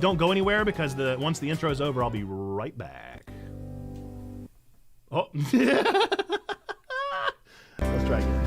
Don't go anywhere because once the intro is over, I'll be right back. Oh. Let's try again.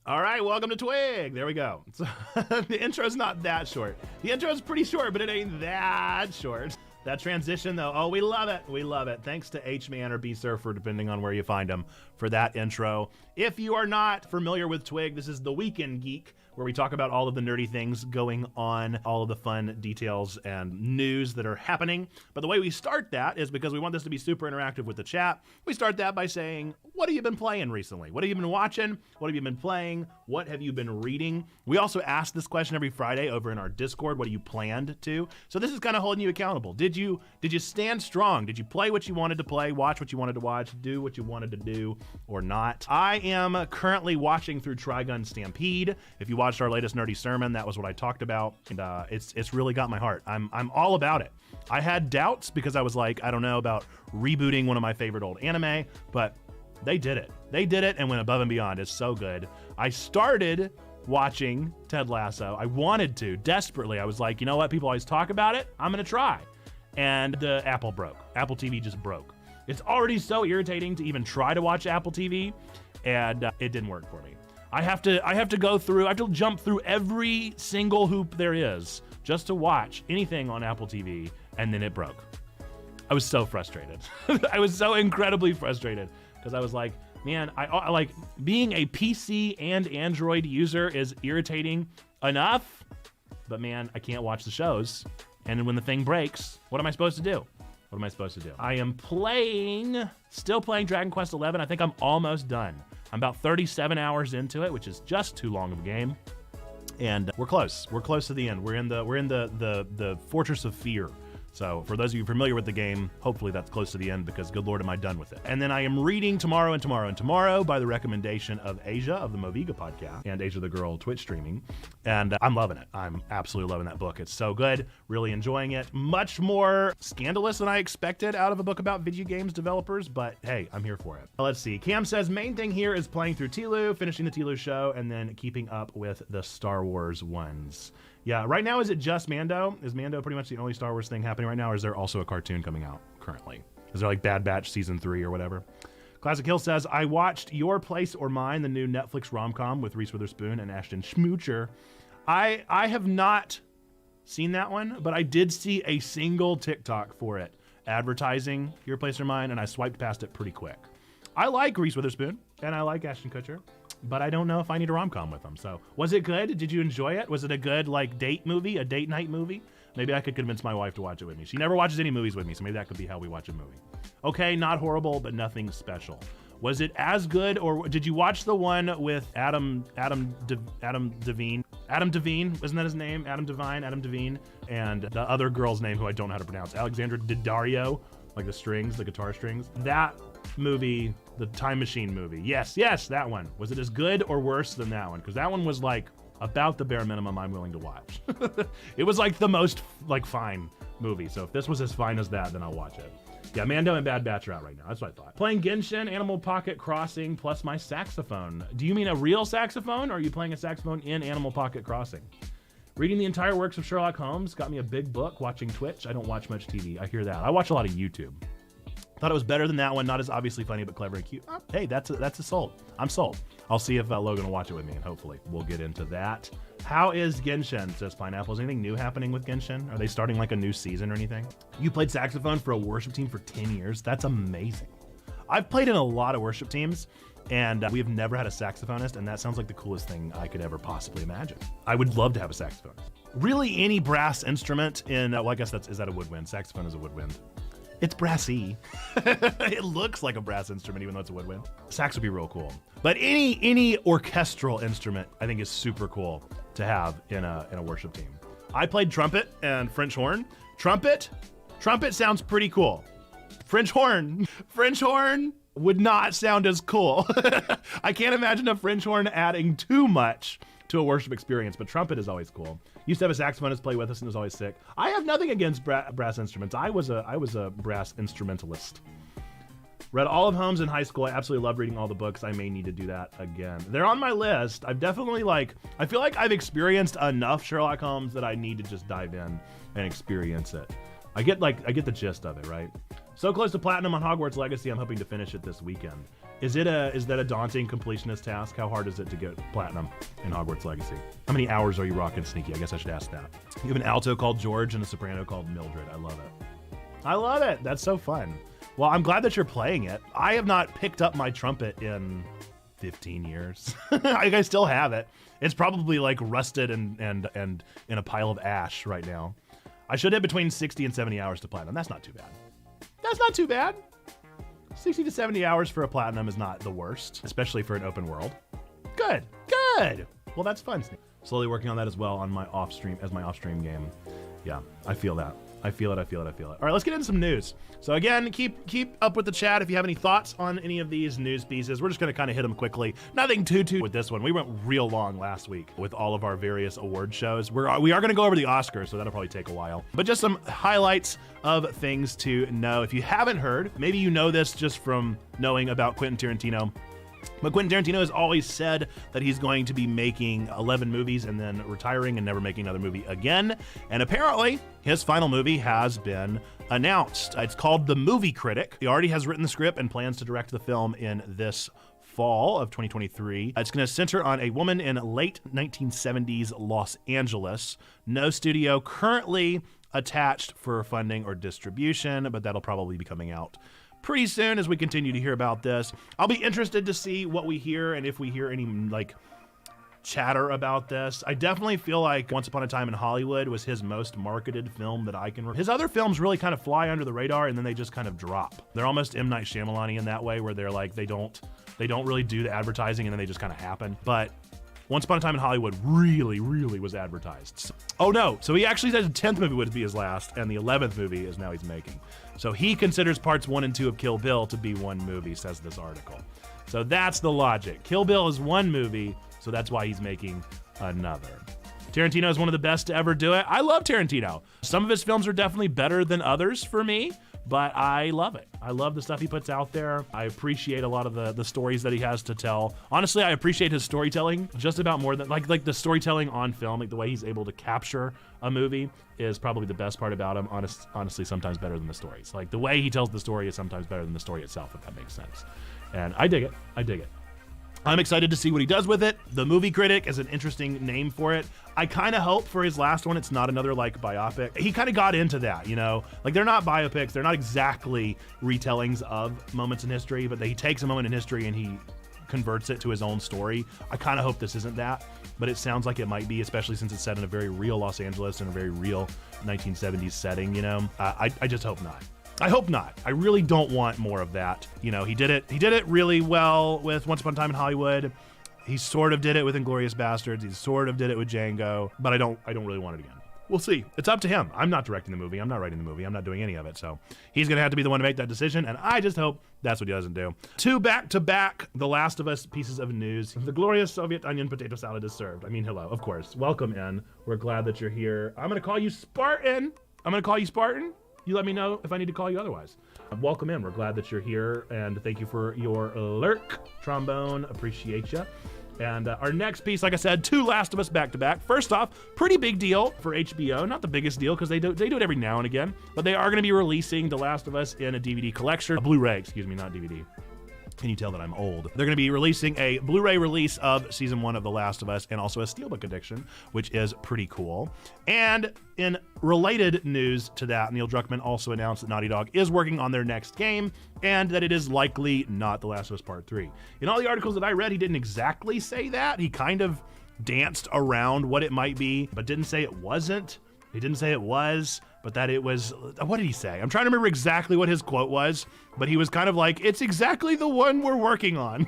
All right, welcome to Twig. There we go. So, the intro's not that short. The intro's pretty short, but it ain't that short. That transition, though, oh, we love it. We love it. Thanks to H-Man or B-Surfer, depending on where you find him, for that intro. If you are not familiar with Twig, this is the Weekend Geek, where we talk about all of the nerdy things going on, all of the fun details and news that are happening. But the way we start that is because we want this to be super interactive with the chat. We start that by saying, what have you been playing recently? What have you been watching? What have you been playing? What have you been reading? We also ask this question every Friday over in our Discord. What do you planned to? So this is kind of holding you accountable. Did you stand strong? Did you play what you wanted to play, watch what you wanted to watch, do what you wanted to do, or not? I am currently watching through Trigun Stampede. If you watched our latest nerdy sermon, that was what I talked about, and it's really got my heart. I'm all about it. I had doubts because I was like, I don't know about rebooting one of my favorite old anime, but they did it. They did it and went above and beyond. It's so good. I started watching Ted Lasso. I wanted to, desperately. I was like, you know what? People always talk about it. I'm gonna try. And the Apple broke. Apple TV just broke. It's already so irritating to even try to watch Apple TV, and it didn't work for me. I have to jump through every single hoop there is just to watch anything on Apple TV, and then it broke. I was so frustrated. I was so incredibly frustrated because I was like, man, I like being a PC and Android user is irritating enough, but man, I can't watch the shows. And when the thing breaks, what am I supposed to do? What am I supposed to do? I am still playing Dragon Quest XI. I think I'm almost done. I'm about 37 hours into it, which is just too long of a game. And we're close. We're close to the end. We're in the Fortress of Fear. So for those of you familiar with the game, hopefully that's close to the end because good Lord, am I done with it. And then I am reading Tomorrow and Tomorrow and Tomorrow by the recommendation of Asia of the Moviga podcast and Asia the Girl Twitch streaming. And I'm loving it. I'm absolutely loving that book. It's so good. Really enjoying it. Much more scandalous than I expected out of a book about video games developers, but hey, I'm here for it. Let's see. Cam says, main thing here is playing through Tilu, finishing the Tilu show, and then keeping up with the Star Wars ones. Yeah, right now, is it just Mando? Is Mando pretty much the only Star Wars thing happening right now, or is there also a cartoon coming out currently? Is there like Bad Batch Season 3 or whatever? Classic Hill says, I watched Your Place or Mine, the new Netflix rom-com with Reese Witherspoon and Ashton Schmoocher. I have not seen that one, but I did see a single TikTok for it advertising Your Place or Mine, and I swiped past it pretty quick. I like Reese Witherspoon, and I like Ashton Kutcher, but I don't know if I need a rom-com with them. So was it good? Did you enjoy it? Was it a good like date movie, a date night movie? Maybe I could convince my wife to watch it with me. She never watches any movies with me, so maybe that could be how we watch a movie. Okay, not horrible, but nothing special. Was it as good, or did you watch the one with Adam Devine? Adam Devine, wasn't that his name? Adam Devine, and the other girl's name who I don't know how to pronounce, Alexandra Daddario, like the strings, the guitar strings. That movie, the Time Machine movie. Yes, that one. Was it as good or worse than that one? Because that one was like about the bare minimum I'm willing to watch. It was like the most like fine movie. So if this was as fine as that, then I'll watch it. Yeah, Mando and Bad Batch are out right now. That's what I thought. Playing Genshin, Animal Pocket Crossing, plus my saxophone. Do you mean a real saxophone, or are you playing a saxophone in Animal Pocket Crossing? Reading the entire works of Sherlock Holmes got me a big book. Watching Twitch, I don't watch much TV. I hear that. I watch a lot of YouTube. Thought it was better than that one. Not as obviously funny, but clever and cute. Oh, hey, that's a sold. I'm sold. I'll see if Logan will watch it with me, and hopefully we'll get into that. How is Genshin, says Pineapple. Is anything new happening with Genshin? Are they starting like a new season or anything? You played saxophone for a worship team for 10 years. That's amazing. I've played in a lot of worship teams, and we have never had a saxophonist, and that sounds like the coolest thing I could ever possibly imagine. I would love to have a saxophonist. Really, any brass instrument in, well, I guess is that a woodwind? Saxophone is a woodwind. It's brassy. It looks like a brass instrument, even though it's a woodwind. Sax would be real cool. But any orchestral instrument, I think, is super cool to have in a worship team. I played trumpet and French horn. Trumpet sounds pretty cool. French horn would not sound as cool. I can't imagine a French horn adding too much to a worship experience, but trumpet is always cool. Used to have a saxophonist play with us and it was always sick. I have nothing against brass instruments. I was a brass instrumentalist. Read all of Holmes in high school. I absolutely love reading all the books. I may need to do that again. They're on my list. I've definitely I feel like I've experienced enough Sherlock Holmes that I need to just dive in and experience it. I get the gist of it, right? So close to platinum on Hogwarts Legacy, I'm hoping to finish it this weekend. Is that a daunting completionist task? How hard is it to get platinum in Hogwarts Legacy? How many hours are you rocking Sneaky? I guess I should ask that. You have an alto called George and a soprano called Mildred. I love it. I love it. That's so fun. Well, I'm glad that you're playing it. I have not picked up my trumpet in 15 years. I still have it. It's probably rusted and in a pile of ash right now. I should have between 60 and 70 hours to platinum. That's not too bad. That's not too bad. 60 to 70 hours for a platinum is not the worst, especially for an open world. Good, good. Well, that's fun. Slowly working on that as well on my off-stream game. Yeah, I feel that. I feel it. All right, let's get into some news. So again, keep up with the chat if you have any thoughts on any of these news pieces. We're just gonna kind of hit them quickly. Nothing too with this one. We went real long last week with all of our various award shows. We are gonna go over the Oscars, so that'll probably take a while. But just some highlights of things to know. If you haven't heard, maybe you know this just from knowing about Quentin Tarantino. But Quentin Tarantino has always said that he's going to be making 11 movies and then retiring and never making another movie again. And apparently, his final movie has been announced. It's called The Movie Critic. He already has written the script and plans to direct the film in this fall of 2023. It's going to center on a woman in late 1970s Los Angeles. No studio currently attached for funding or distribution, but that'll probably be coming out pretty soon as we continue to hear about this. I'll be interested to see what we hear and if we hear any chatter about this. I definitely feel like Once Upon a Time in Hollywood was his most marketed film that I can remember. His other films really kind of fly under the radar and then they just kind of drop. They're almost M. Night Shyamalan in that way where they're they don't really do the advertising and then they just kind of happen. But Once Upon a Time in Hollywood really, really was advertised. Oh no, so he actually said the 10th movie would be his last and the 11th movie is now he's making. So he considers parts 1 and 2 of Kill Bill to be one movie, says this article. So that's the logic. Kill Bill is one movie, so that's why he's making another. Tarantino is one of the best to ever do it. I love Tarantino. Some of his films are definitely better than others for me, but I love it. I love the stuff he puts out there. I appreciate a lot of the stories that he has to tell. Honestly, I appreciate his storytelling just about more than like the storytelling on film, the way he's able to capture a movie is probably the best part about him. Honestly, sometimes better than the stories. The way he tells the story is sometimes better than the story itself, if that makes sense. And I dig it. I'm excited to see what he does with it. The Movie Critic is an interesting name for it. I kind of hope for his last one it's not another biopic. He kind of got into that, they're not biopics. They're not exactly retellings of moments in history, but he takes a moment in history and he converts it to his own story. I kind of hope this isn't that, but it sounds like it might be, especially since it's set in a very real Los Angeles and a very real 1970s setting, I just hope not. I hope not. I really don't want more of that. He did it really well with Once Upon a Time in Hollywood. He sort of did it with Inglourious Bastards. He sort of did it with Django, but I don't really want it again. We'll see. It's up to him. I'm not directing the movie. I'm not writing the movie. I'm not doing any of it. So he's going to have to be the one to make that decision, and I just hope that's what he doesn't do. 2 back-to-back The Last of Us pieces of news. The glorious Soviet onion potato salad is served. I mean, hello, of course. Welcome in. We're glad that you're here. I'm going to call you Spartan. You let me know if I need to call you otherwise. Welcome in. We're glad that you're here, and thank you for your lurk, Trombone. Appreciate you. And our next piece, like I said, 2 Last of Us back-to-back. First off, pretty big deal for HBO. Not the biggest deal because they do it every now and again, but they are going to be releasing The Last of Us in a DVD collection, a Blu-ray, excuse me, not DVD. Can you tell that I'm old? They're going to be releasing a Blu-ray release of Season 1 of The Last of Us and also a Steelbook edition, which is pretty cool. And in related news to that, Neil Druckmann also announced that Naughty Dog is working on their next game and that it is likely not The Last of Us Part 3. In all the articles that I read, he didn't exactly say that. He kind of danced around what it might be, but didn't say it wasn't. He didn't say it was, but that it was, what did he say? I'm trying to remember exactly what his quote was, but he was kind of like, it's exactly the one we're working on,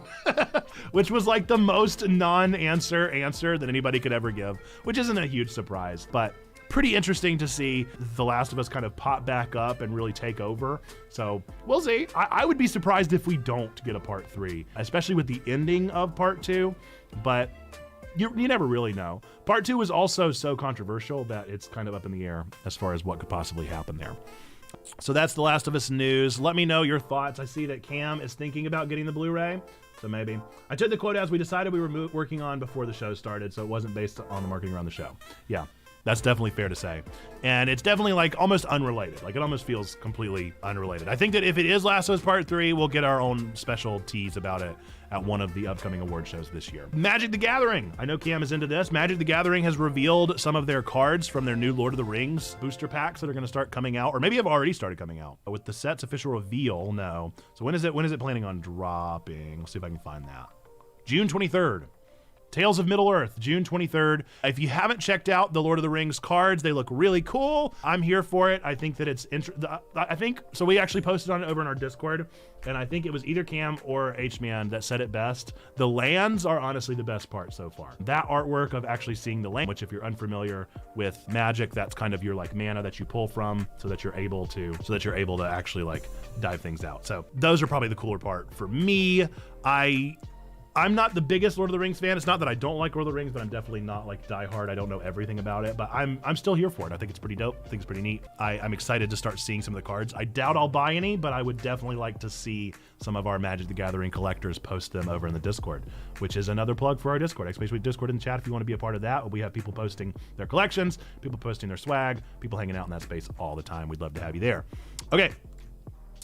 which was the most non-answer answer that anybody could ever give, which isn't a huge surprise, but pretty interesting to see The Last of Us kind of pop back up and really take over. So we'll see. I would be surprised if we don't get a part 3, especially with the ending of part 2, but you never really know. Part 2 was also so controversial that it's kind of up in the air as far as what could possibly happen there. So that's The Last of Us news. Let me know your thoughts. I see that Cam is thinking about getting the Blu-ray, so maybe. I took the quote as we decided we were working on before the show started, so it wasn't based on the marketing around the show. Yeah, that's definitely fair to say. And it's definitely like almost unrelated. Like it almost feels completely unrelated. I think that if it is Last of Us Part 3, we'll get our own special tease about it at one of the upcoming award shows this year. Magic the Gathering. I know Cam is into this. Magic the Gathering has revealed some of their cards from their new Lord of the Rings booster packs that are going to start coming out, or maybe have already started coming out. But with the set's official reveal, no. So when is it planning on dropping? Let's see if I can find that. June 23rd. Tales of Middle-earth, June 23rd. If you haven't checked out the Lord of the Rings cards, they look really cool. I'm here for it. I think that it's so we actually posted on it over in our Discord, and I think it was either Cam or H-Man that said it best. The lands are honestly the best part so far. That artwork of actually seeing the land, which if you're unfamiliar with Magic, that's kind of your like mana that you pull from so that you're able to actually like dive things out. So those are probably the cooler part for me. I'm not the biggest Lord of the Rings fan. It's not that I don't like Lord of the Rings, but I'm definitely not like diehard. I don't know everything about it, but I'm still here for it. I think it's pretty dope. I think it's pretty neat. I'm excited to start seeing some of the cards. I doubt I'll buy any, but I would definitely like to see some of our Magic the Gathering collectors post them over in the Discord, which is another plug for our Discord. Especially Discord in the chat if you want to be a part of that. We have people posting their collections, people posting their swag, people hanging out in that space all the time. We'd love to have you there. Okay.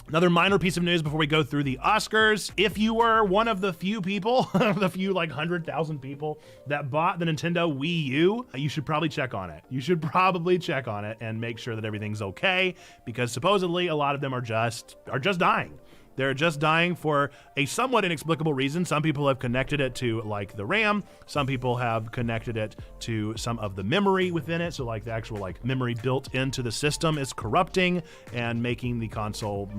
Another minor piece of news before we go through the Oscars. If you were one of the few people, the few like 100,000 people that bought the Nintendo Wii U, you should probably check on it. You should probably check on it and make sure that everything's okay, because supposedly a lot of them are just dying. They're just dying for a somewhat inexplicable reason. Some people have connected it to like the RAM. Some people have connected it to some of the memory within it. So like the actual like memory built into the system is corrupting and making the console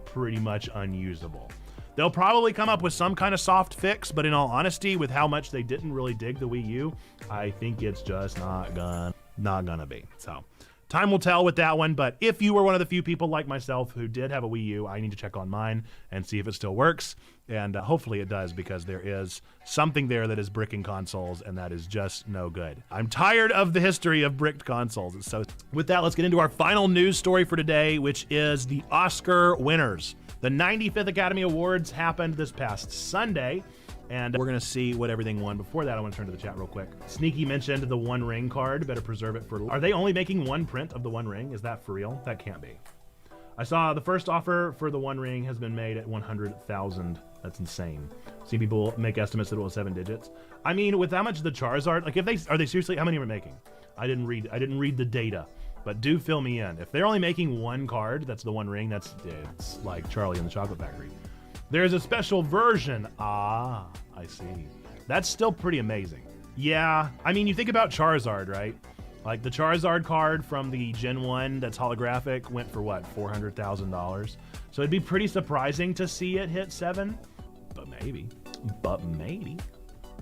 pretty much unusable. They'll probably come up with some kind of soft fix, but in all honesty, with how much they didn't really dig the Wii U, I think it's just not gonna be. So time will tell with that one, but if you were one of the few people like myself who did have a Wii U, I need to check on mine and see if it still works, and hopefully it does, because there is something there that is bricking consoles, and that is just no good. I'm tired of the history of bricked consoles. So with that, let's get into our final news story for today, which is the Oscar winners. The 95th Academy Awards happened this past Sunday, and we're gonna see what everything won. Before that, I wanna turn to the chat real quick. Sneaky mentioned the One Ring card, better preserve it for... Are they only making one print of the One Ring? Is that for real? That can't be. I saw the first offer for the One Ring has been made at 100,000. That's insane. See people make estimates that it was 7 digits. I mean, with how much the Charizard, like are they seriously, how many are making? I didn't read the data, but do fill me in. If they're only making one card, that's the One Ring, it's like Charlie and the Chocolate Factory. There's a special version. Ah, I see. That's still pretty amazing. Yeah, I mean, you think about Charizard, right? Like the Charizard card from the Gen 1 that's holographic went for what, $400,000? So it'd be pretty surprising to see it hit 7, but maybe.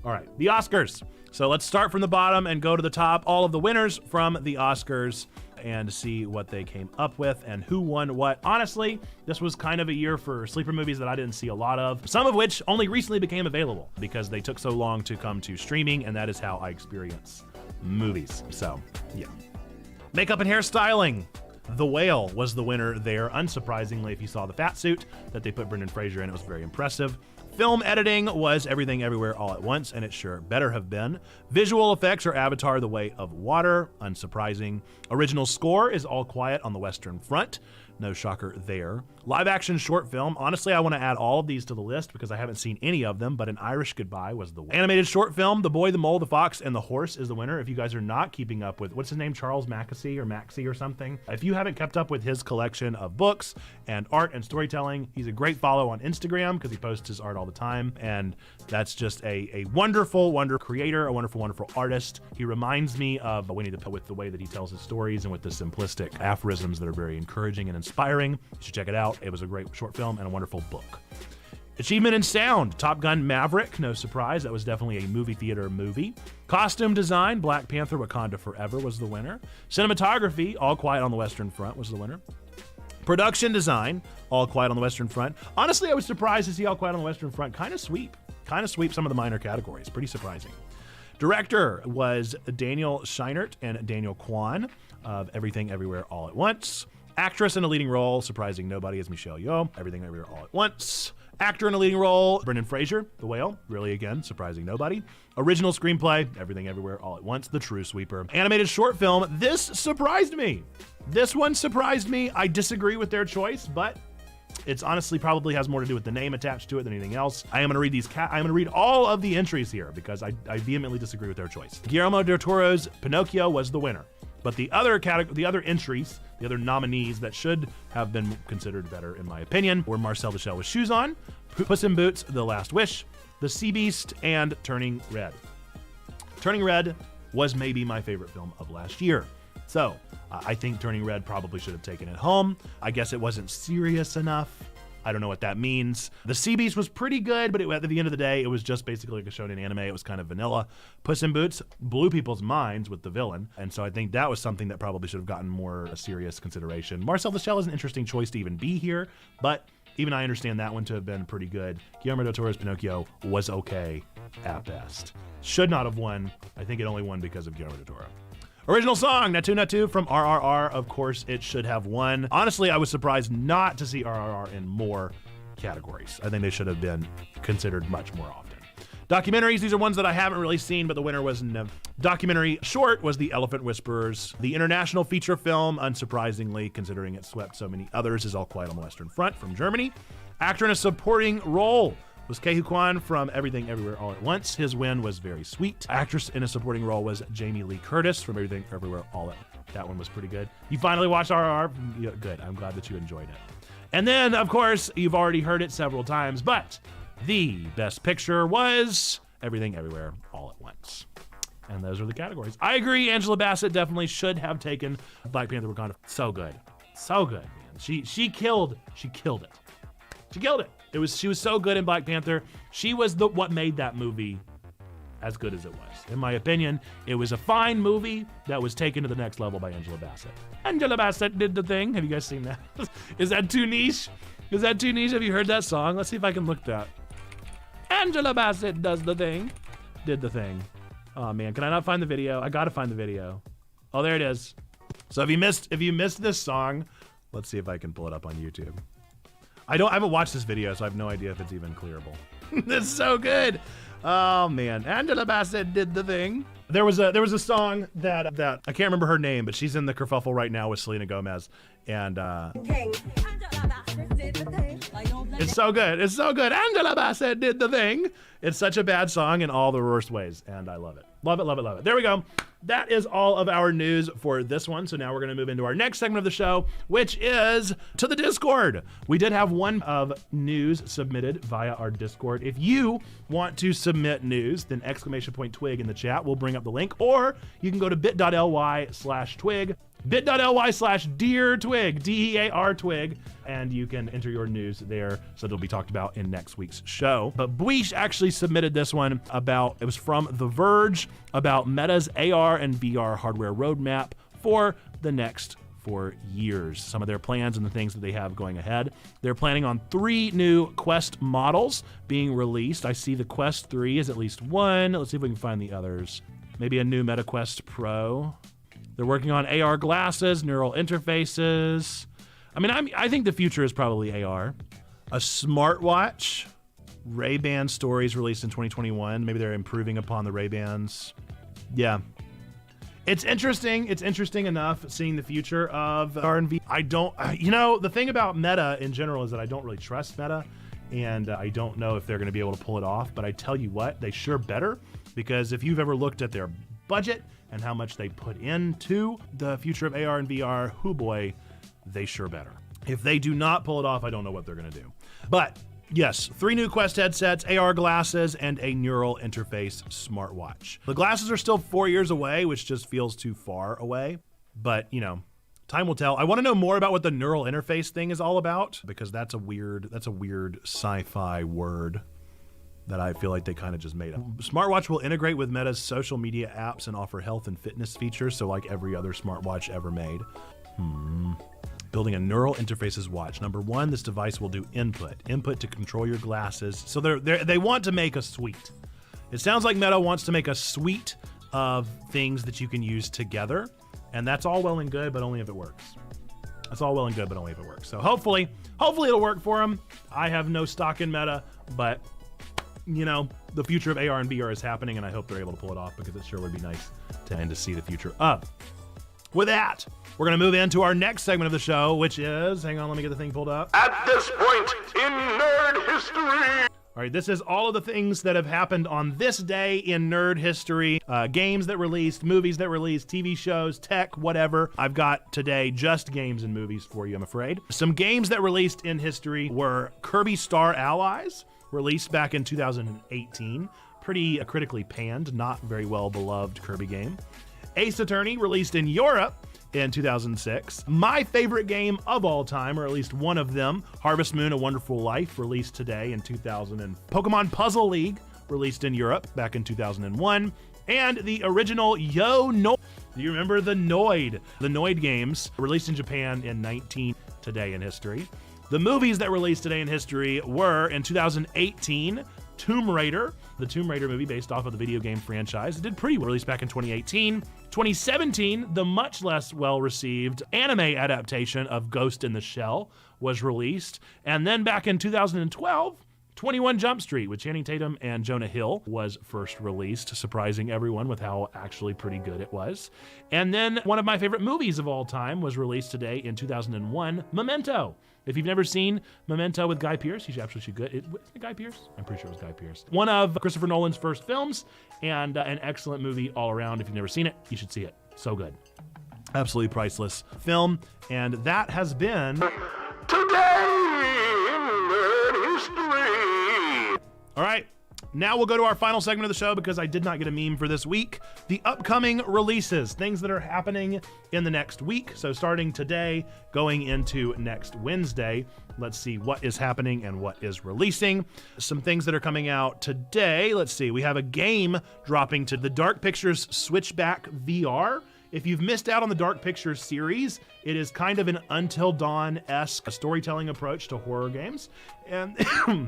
All right, the Oscars. So let's start from the bottom and go to the top. All of the winners from the Oscars, and see what they came up with and who won what. Honestly, this was kind of a year for sleeper movies that I didn't see a lot of, some of which only recently became available because they took so long to come to streaming, and that is how I experience movies. So, yeah. Makeup and hairstyling. The Whale was the winner there. Unsurprisingly, if you saw the fat suit that they put Brendan Fraser in, it was very impressive. Film editing was Everything Everywhere All at Once, and it sure better have been. Visual effects are Avatar: The Way of Water, unsurprising. Original score is All Quiet on the Western Front. No shocker there. Live action short film. Honestly, I want to add all of these to the list because I haven't seen any of them, but An Irish Goodbye was the winner. Animated short film, The Boy, the Mole, the Fox, and the Horse is the winner. If you guys are not keeping up with, what's his name, Charles Maxey or something? If you haven't kept up with his collection of books and art and storytelling, he's a great follow on Instagram because he posts his art all the time, and that's just a wonderful creator, a wonderful artist. He reminds me of Winnie the Pooh with the way that he tells his stories and with the simplistic aphorisms that are very encouraging and inspiring. You should check it out. It was a great short film and a wonderful book. Achievement in sound, Top Gun Maverick, no surprise, that was definitely a movie theater movie. Costume design, Black Panther Wakanda Forever was the winner. Cinematography, All Quiet on the Western Front was the winner. Production design, All Quiet on the Western Front. Honestly, I was surprised to see All Quiet on the Western Front kind of sweep some of the minor categories. Pretty surprising. Director was Daniel Scheinert and Daniel Kwan of Everything Everywhere All at Once. Actress in a leading role, surprising nobody, is Michelle Yeoh, Everything Everywhere All at Once. Actor in a leading role, Brendan Fraser, The Whale, really again, surprising nobody. Original screenplay, Everything Everywhere All at Once, The True Sweeper. Animated short film, this surprised me. This one surprised me. I disagree with their choice, but it's honestly probably has more to do with the name attached to it than anything else. I am going to read all of the entries here because I vehemently disagree with their choice. Guillermo del Toro's Pinocchio was the winner. But the other entries, the other nominees that should have been considered better, in my opinion, were Marcel the Shell with Shoes On, Puss in Boots: The Last Wish, The Sea Beast, and Turning Red. Turning Red was maybe my favorite film of last year. So I think Turning Red probably should have taken it home. I guess it wasn't serious enough. I don't know what that means. The Sea Beast was pretty good, but at the end of the day, it was just basically like a shonen anime. It was kind of vanilla. Puss in Boots blew people's minds with the villain, and so I think that was something that probably should have gotten more serious consideration. Marcel the Shell is an interesting choice to even be here, but even I understand that one to have been pretty good. Guillermo del Toro's Pinocchio was okay at best. Should not have won. I think it only won because of Guillermo del Toro. Original song, Natu Natu from RRR. Of course, it should have won. Honestly, I was surprised not to see RRR in more categories. I think they should have been considered much more often. Documentaries, these are ones that I haven't really seen, but the winner was documentary short was The Elephant Whisperers. The international feature film, unsurprisingly, considering it swept so many others, is All Quiet on the Western Front from Germany. Actor in a supporting role was Ke Huy Quan from Everything Everywhere All at Once. His win was very sweet. Actress in a supporting role was Jamie Lee Curtis from Everything Everywhere All at Once. That one was pretty good. You finally watched RRR? Yeah, good. I'm glad that you enjoyed it. And then, of course, you've already heard it several times, but the best picture was Everything Everywhere All at Once. And those are the categories. I agree, Angela Bassett definitely should have taken Black Panther Wakanda. So good. So good, man. She killed it. She killed it. She was so good in Black Panther. She was what made that movie as good as it was. In my opinion, it was a fine movie that was taken to the next level by Angela Bassett. Angela Bassett did the thing. Have you guys seen that? Is that too niche? Is that too niche? Have you heard that song? Let's see if I can look that. Angela Bassett does the thing. Did the thing. Oh man, can I not find the video? I gotta find the video. Oh, there it is. So if you missed this song, let's see if I can pull it up on YouTube. I haven't watched this video, so I have no idea if it's even clearable. It's so good. Oh man, Angela Bassett did the thing. There was a song that I can't remember her name, but she's in the kerfuffle right now with Selena Gomez, and it's so good. It's so good. Angela Bassett did the thing. It's such a bad song in all the worst ways, and I love it. Love it, love it, love it. There we go. That is all of our news for this one. So now we're going to move into our next segment of the show, which is to the Discord. We did have one of news submitted via our Discord. If you want to submit news, then !twig in the chat. We'll bring up the link, or you can go to bit.ly/twig. bit.ly/dear-twig, DEAR twig, and you can enter your news there so it'll be talked about in next week's show. But Buish actually submitted this one it was from The Verge, about Meta's AR and VR hardware roadmap for the next 4 years. Some of their plans and the things that they have going ahead. They're planning on 3 new Quest models being released. I see the Quest 3 is at least one. Let's see if we can find the others. Maybe a new Meta Quest Pro. They're working on AR glasses, neural interfaces. I think the future is probably AR. A smartwatch. Ray-Ban stories released in 2021. Maybe they're improving upon the Ray-Bans. Yeah. It's interesting. It's interesting enough seeing the future of R&V. The thing about Meta in general is that I don't really trust Meta, and I don't know if they're going to be able to pull it off. But I tell you what, they sure better, because if you've ever looked at their budget and how much they put into the future of AR and VR, hoo boy, they sure better. If they do not pull it off, I don't know what they're going to do. But yes, 3 new Quest headsets, AR glasses, and a neural interface smartwatch. The glasses are still 4 years away, which just feels too far away. But, time will tell. I want to know more about what the neural interface thing is all about, because that's a weird sci-fi word that I feel like they kind of just made up. Smartwatch will integrate with Meta's social media apps and offer health and fitness features, so like every other smartwatch ever made. Building a neural interfaces watch. Number 1, this device will do input to control your glasses. So they want to make a suite. It sounds like Meta wants to make a suite of things that you can use together, and that's all well and good, but only if it works. That's all well and good, but only if it works. So hopefully it'll work for them. I have no stock in Meta, but you know, the future of AR and VR is happening, and I hope they're able to pull it off because it sure would be nice to see the future of. With that, we're going to move into our next segment of the show, which is, hang on, let me get the thing pulled up. At this point in nerd history. All right, this is all of the things that have happened on this day in nerd history. Games that released, movies that released, TV shows, tech, whatever. I've got today just games and movies for you, I'm afraid. Some games that released in history were Kirby Star Allies, released back in 2018. Pretty critically panned, not very well beloved Kirby game. Ace Attorney, released in Europe in 2006. My favorite game of all time, or at least one of them, Harvest Moon: A Wonderful Life, released today in 2000. Pokemon Puzzle League, released in Europe back in 2001. And the original Yo Noid. Do you remember the Noid? The Noid games, released in Japan in 19 today in history. The movies that released today in history were, in 2018, Tomb Raider, the Tomb Raider movie based off of the video game franchise. It did pretty well, released back in 2018. 2017, the much less well-received anime adaptation of Ghost in the Shell was released. And then back in 2012, 21 Jump Street with Channing Tatum and Jonah Hill was first released, surprising everyone with how actually pretty good it was. And then one of my favorite movies of all time was released today in 2001, Memento. If you've never seen Memento with Guy Pearce, you should absolutely good. Isn't it Guy Pearce? I'm pretty sure it was Guy Pearce. One of Christopher Nolan's first films, and an excellent movie all around. If you've never seen it, you should see it. So good. Absolutely priceless film. And that has been Today in Nerd History. All right. Now we'll go to our final segment of the show because I did not get a meme for this week. The upcoming releases, things that are happening in the next week. So starting today, going into next Wednesday, let's see what is happening and what is releasing. Some things that are coming out today. Let's see. We have a game dropping to the Dark Pictures Switchback VR. If you've missed out on the Dark Pictures series, it is kind of an Until Dawn-esque storytelling approach to horror games. And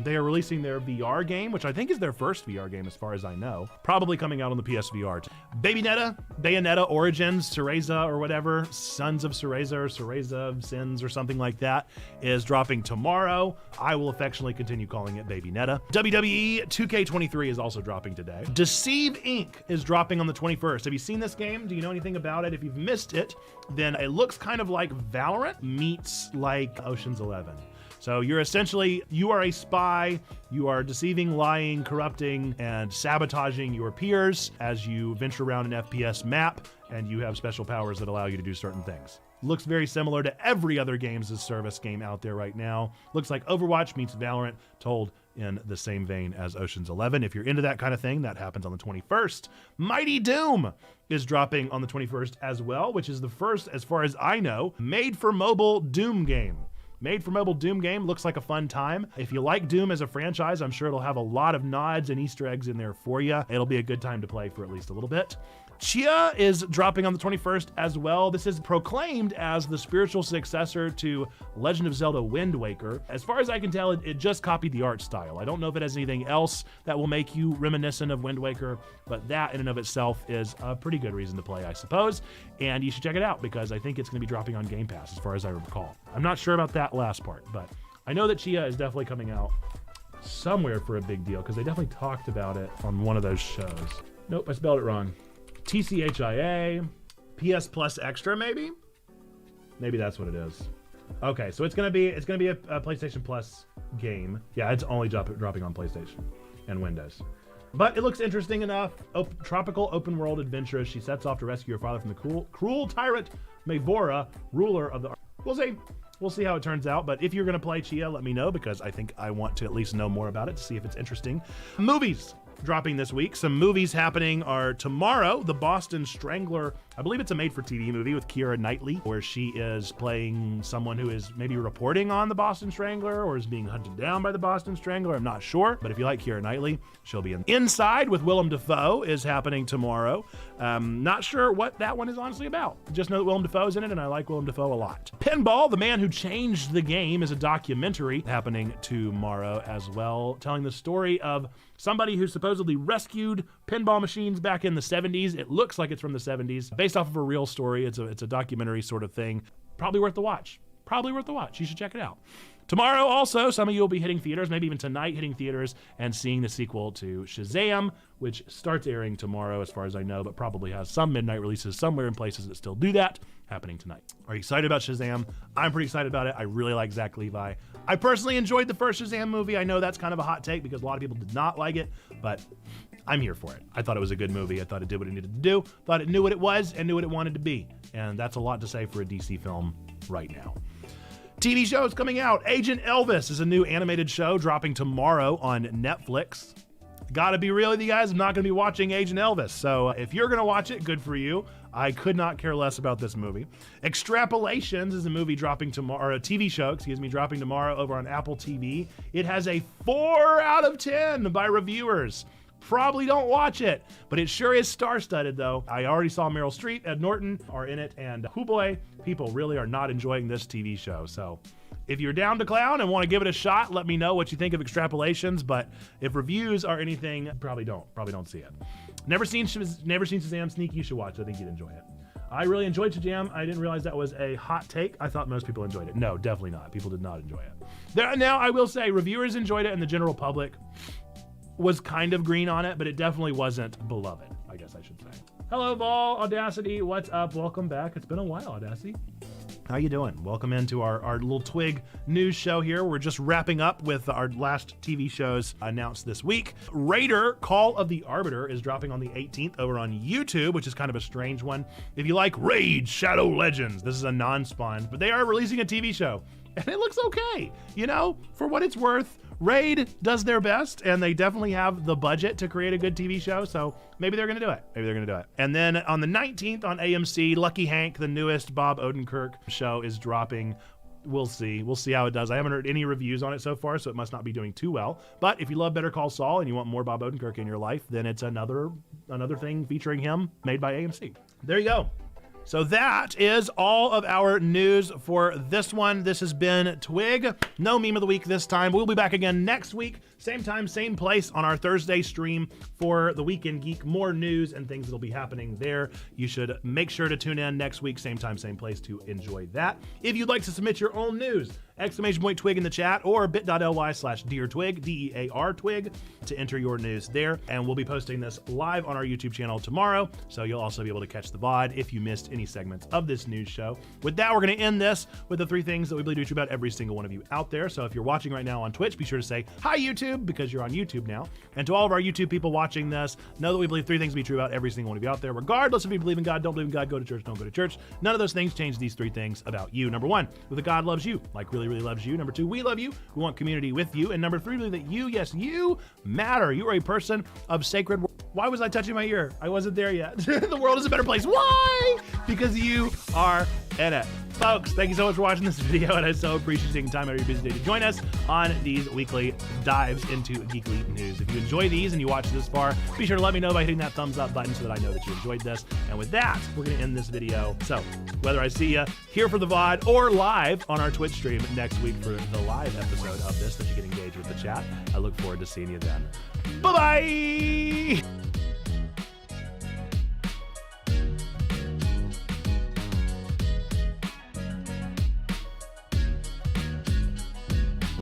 they are releasing their VR game, which I think is their first VR game as far as I know. Probably coming out on the PSVR. Bayonetta Origins, Cereza or whatever, Sons of Cereza or Cereza of Sins or something like that, is dropping tomorrow. I will affectionately continue calling it Bayonetta. WWE 2K23 is also dropping today. Deceive Inc. is dropping on the 21st. Have you seen this game? Do you know anything about it? If you've missed it, then it looks kind of like Valorant meets like Ocean's 11. So you are a spy, you are deceiving, lying, corrupting, and sabotaging your peers as you venture around an FPS map, and you have special powers that allow you to do certain things. Looks very similar to every other games as service game out there right now. Looks like Overwatch meets Valorant, told in the same vein as Ocean's 11. If you're into that kind of thing, that happens on the 21st. Mighty Doom is dropping on the 21st as well, which is the first, as far as I know, made-for-mobile Doom game. Made-for-mobile Doom game looks like a fun time. If you like Doom as a franchise, I'm sure it'll have a lot of nods and Easter eggs in there for you. It'll be a good time to play for at least a little bit. Chia is dropping on the 21st as well. This is proclaimed as the spiritual successor to Legend of Zelda Wind Waker. As far as I can tell, it just copied the art style. I don't know if it has anything else that will make you reminiscent of Wind Waker, but that in and of itself is a pretty good reason to play, I suppose. And you should check it out because I think it's going to be dropping on Game Pass as far as I recall. I'm not sure about that last part, but I know that Chia is definitely coming out somewhere for a big deal because they definitely talked about it on one of those shows. Nope, I spelled it wrong. TCHIA, PS Plus Extra, maybe? Maybe that's what it is. Okay, so it's gonna be a PlayStation Plus game. Yeah, it's only dropping on PlayStation and Windows. But it looks interesting enough. Tropical open world adventure as she sets off to rescue her father from the cruel tyrant Mavora, ruler of the. We'll see how it turns out. But if you're gonna play Chia, let me know because I think I want to at least know more about it to see if it's interesting. Movies dropping this week. Some movies happening are tomorrow, The Boston Strangler. I believe it's a made-for-TV movie with Keira Knightley, where she is playing someone who is maybe reporting on the Boston Strangler or is being hunted down by the Boston Strangler. I'm not sure, but if you like Keira Knightley, she'll be in. Inside with Willem Dafoe is happening tomorrow. Not sure what that one is honestly about. Just know that Willem Dafoe is in it, and I like Willem Dafoe a lot. Pinball, The Man Who Changed the Game is a documentary happening tomorrow as well, telling the story of somebody who's supposed supposedly rescued pinball machines back in the 70s. It looks like it's from the 70s, based off of a real story. It's a documentary sort of thing. Probably worth the watch. Probably worth the watch. You should check it out. Tomorrow also, some of you will be hitting theaters, maybe even tonight hitting theaters and seeing the sequel to Shazam, which starts airing tomorrow as far as I know, but probably has some midnight releases somewhere in places that still do that, happening tonight. Are you excited about Shazam? I'm pretty excited about it. I really like Zach Levi. I personally enjoyed the first Shazam movie. I know that's kind of a hot take because a lot of people did not like it, but I'm here for it. I thought it was a good movie. I thought it did what it needed to do. Thought it knew what it was and knew what it wanted to be. And that's a lot to say for a DC film right now. TV shows coming out. Agent Elvis is a new animated show dropping tomorrow on Netflix. Gotta be real with you guys, I'm not gonna be watching Agent Elvis. So if you're gonna watch it, good for you. I could not care less about this movie. Extrapolations is a movie dropping tomorrow, or a TV show, dropping tomorrow over on Apple TV. It has a 4 out of 10 by reviewers. Probably don't watch it, but it sure is star-studded though. I already saw Meryl Streep, Ed Norton are in it, and hoo boy, people really are not enjoying this TV show. So if you're down to clown and want to give it a shot, let me know what you think of Extrapolations, but if reviews are anything, probably don't see it. Never seen Shazam. Sneak, you should watch. I think you'd enjoy it. I really enjoyed Shazam. I didn't realize that was a hot take. I thought most people enjoyed it. No, definitely not. People did not enjoy it. Now, I will say reviewers enjoyed it and the general public was kind of green on it, but it definitely wasn't beloved, I guess I should say. Hello, Vol, Audacity, what's up? Welcome back. It's been a while, Audacity. How you doing? Welcome into our little Twig news show here. We're just wrapping up with our last TV shows announced this week. Raider Call of the Arbiter is dropping on the 18th over on YouTube, which is kind of a strange one. If you like Raid Shadow Legends, this is a non-spawn, but they are releasing a TV show. And it looks okay, you know, for what it's worth. Raid does their best, and they definitely have the budget to create a good TV show, so maybe they're going to do it. And then on the 19th on AMC, Lucky Hank, the newest Bob Odenkirk show, is dropping. We'll see how it does. I haven't heard any reviews on it so far, so it must not be doing too well. But if you love Better Call Saul and you want more Bob Odenkirk in your life, then it's another thing featuring him made by AMC. There you go. So that is all of our news for this one. This has been Twig. No meme of the week this time. We'll be back again next week. Same time, same place on our Thursday stream for the Weekend Geek. More news and things that'll be happening there. You should make sure to tune in next week. Same time, same place to enjoy that. If you'd like to submit your own news, !Twig in the chat or bit.ly/DearTwig, DEAR Twig, to enter your news there. And we'll be posting this live on our YouTube channel tomorrow, so you'll also be able to catch the VOD if you missed any segments of this news show. With that, we're going to end this with the 3 things that we believe to be true about every single one of you out there. So if you're watching right now on Twitch, be sure to say, hi YouTube, because you're on YouTube now. And to all of our YouTube people watching this, know that we believe 3 things to be true about every single one of you out there, regardless if you believe in God, don't believe in God, go to church, don't go to church. None of those things change these 3 things about you. Number 1, that a God loves you, like really loves you. Number 2, we love you. We want community with you. And number 3, believe that you, yes, you matter. You are a person of sacred. Why was I touching my ear? I wasn't there yet. The world is a better place. Why? Because you are in it. Folks, thank you so much for watching this video, and I so appreciate you taking time out of your busy day to join us on these weekly dives into geekly news. If you enjoy these and you watch this far, be sure to let me know by hitting that thumbs up button so that I know that you enjoyed this. And with that, we're going to end this video. So whether I see you here for the VOD or live on our Twitch stream next week for the live episode of this that you can engage with the chat, I look forward to seeing you then. Bye-bye!